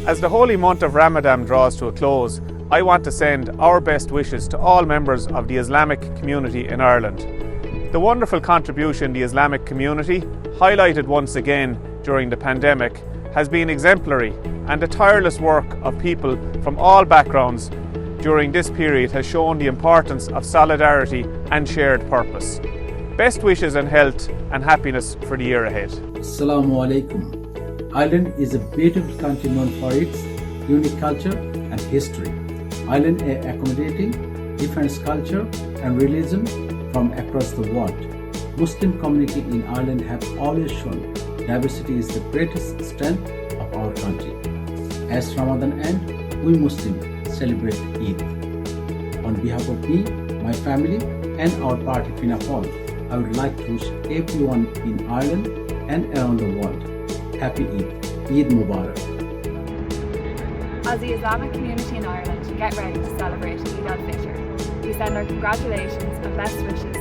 As the holy month of Ramadan draws to a close, I want to send our best wishes to all members of the Islamic community in Ireland. The wonderful contribution the Islamic community, highlighted once again during the pandemic, has been exemplary, and the tireless work of people from all backgrounds during this period has shown the importance of solidarity and shared purpose. Best wishes and health and happiness for the year ahead. Assalamu alaikum. Ireland is a beautiful country known for its unique culture and history. Ireland is accommodating different culture and religion from across the world. Muslim community in Ireland have always shown diversity is the greatest strength of our country. As Ramadan ends, we Muslims celebrate Eid. On behalf of me, my family, and our party Fianna, I would like to wish everyone in Ireland and around the world Happy Eid Mubarak. As the Islamic community in Ireland get ready to celebrate Eid al-Fitr, we send our congratulations and best wishes